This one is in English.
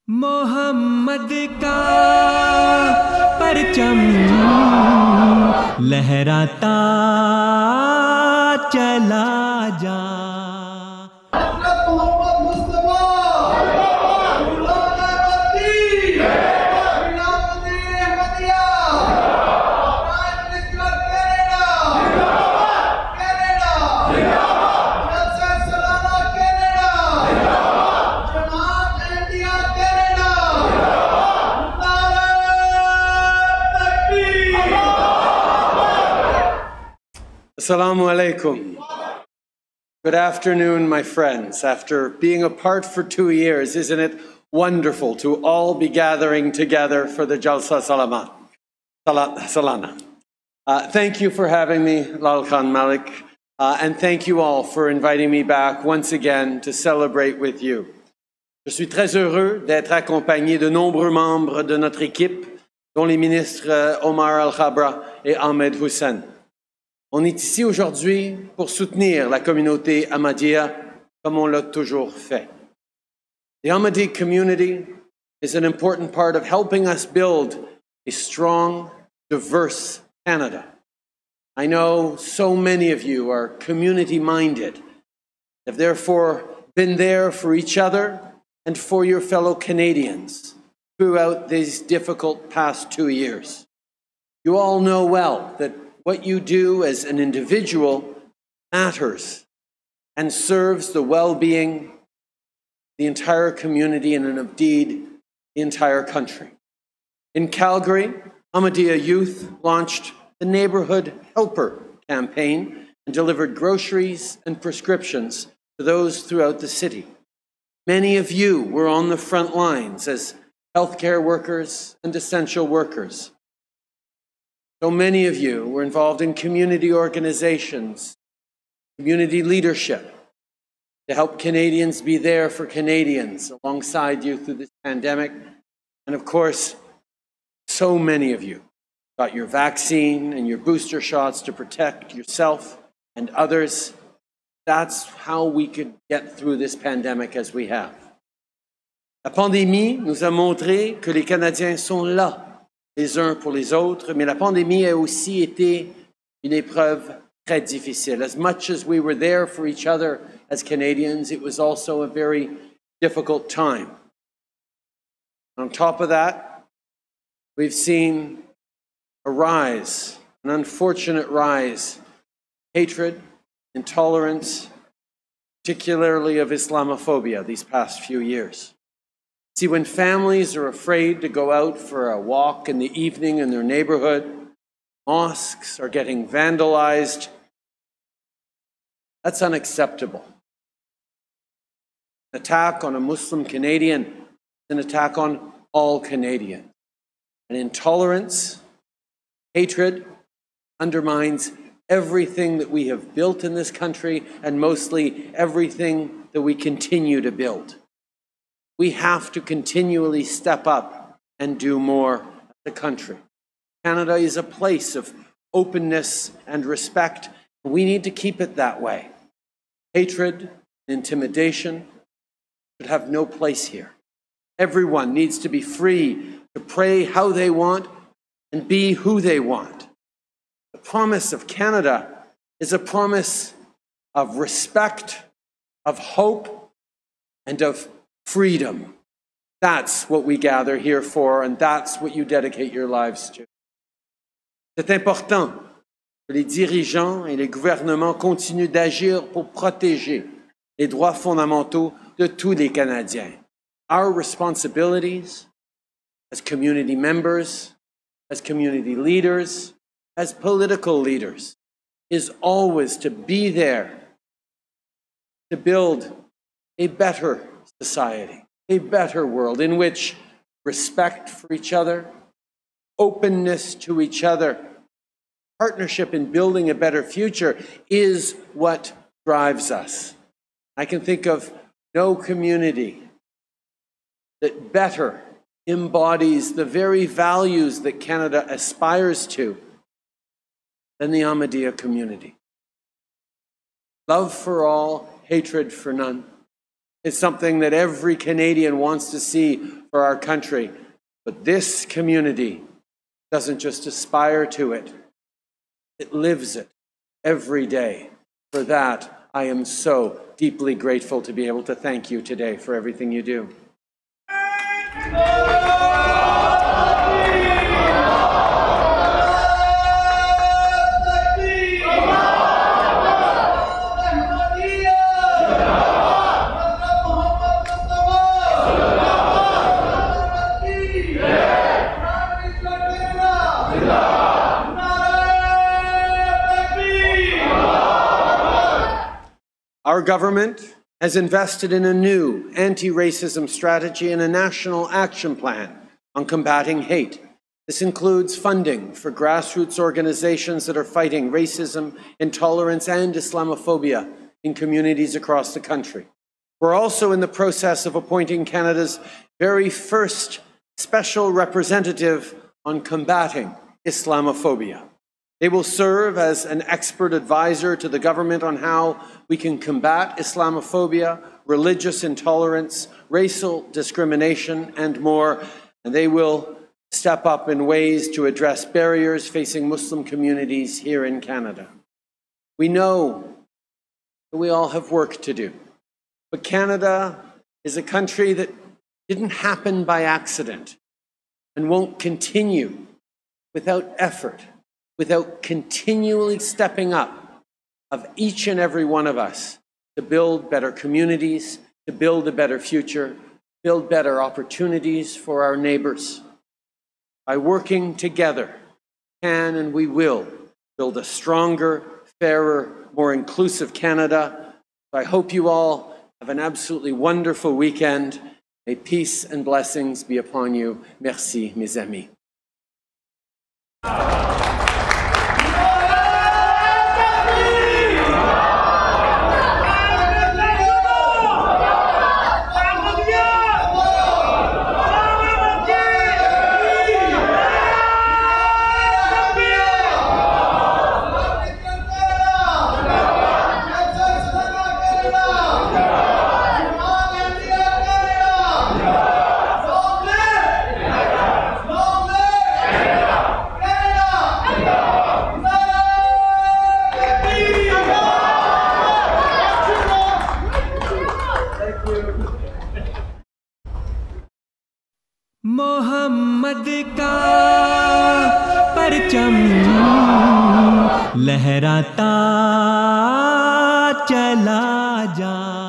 मोहम्मद का परचम लहराता चला जा। Assalamu alaikum. Good afternoon, my friends. After being apart for 2 years, isn't it wonderful to all be gathering together for the Jalsa Salana? Thank you for having me, Lal Khan Malik, and thank you all for inviting me back once again to celebrate with you. Je suis très heureux d'être accompagné de nombreux membres de notre équipe, dont les ministres Omar Al-Khabra et Ahmed Hussein. On est ici aujourd'hui pour soutenir la communauté Ahmadiyya comme on l'a toujours fait. The Ahmadi community is an important part of helping us build a strong, diverse Canada. I know so many of you are community-minded, have therefore been there for each other and for your fellow Canadians throughout these difficult past 2 years. You all know well that what you do as an individual matters and serves the well-being of the entire community and indeed the entire country. In Calgary, Ahmadiyya Youth launched the Neighborhood Helper campaign and delivered groceries and prescriptions to those throughout the city. Many of you were on the front lines as healthcare workers and essential workers. So many of you were involved in community organizations, community leadership, to help Canadians be there for Canadians alongside you through this pandemic. And of course, so many of you got your vaccine and your booster shots to protect yourself and others. That's how we could get through this pandemic as we have. La pandémie nous a montré que les Canadiens sont là les uns pour les autres, mais la pandémie a aussi été une épreuve très difficile. As much as we were there for each other as Canadians, it was also a very difficult time. On top of that, we've seen a rise, an unfortunate rise, hatred, intolerance, particularly of Islamophobia these past few years. See, when families are afraid to go out for a walk in the evening in their neighborhood, mosques are getting vandalized, that's unacceptable. An attack on a Muslim Canadian is an attack on all Canadians. And intolerance, hatred, undermines everything that we have built in this country and mostly everything that we continue to build. We have to continually step up and do more as a country. Canada is a place of openness and respect. We need to keep it that way. Hatred and intimidation should have no place here. Everyone needs to be free to pray how they want and be who they want. The promise of Canada is a promise of respect, of hope, and of freedom. That's what we gather here for, and that's what you dedicate your lives to. C'est important que les dirigeants et les gouvernements continuent d'agir pour protéger les droits fondamentaux de tous les Canadiens. Our responsibilities as community members, as community leaders, as political leaders, is always to be there to build a better society, a better world in which respect for each other, openness to each other, partnership in building a better future is what drives us. I can think of no community that better embodies the very values that Canada aspires to than the Ahmadiyya community. Love for all, hatred for none. is something that every Canadian wants to see for our country. But this community doesn't just aspire to it, it lives it every day. For that, I am so deeply grateful to be able to thank you today for everything you do. Our government has invested in a new anti-racism strategy and a national action plan on combating hate. This includes funding for grassroots organizations that are fighting racism, intolerance, and Islamophobia in communities across the country. We're also in the process of appointing Canada's very first special representative on combating Islamophobia. They will serve as an expert advisor to the government on how we can combat Islamophobia, religious intolerance, racial discrimination, and more. And they will step up in ways to address barriers facing Muslim communities here in Canada. We know that we all have work to do, but Canada is a country that didn't happen by accident and won't continue without effort, without continually stepping up of each and every one of us to build better communities, to build a better future, build better opportunities for our neighbors. By working together, can and we will build a stronger, fairer, more inclusive Canada. So I hope you all have an absolutely wonderful weekend. May peace and blessings be upon you. Merci, mes amis. Mohammad का परचम लहराता चला जा।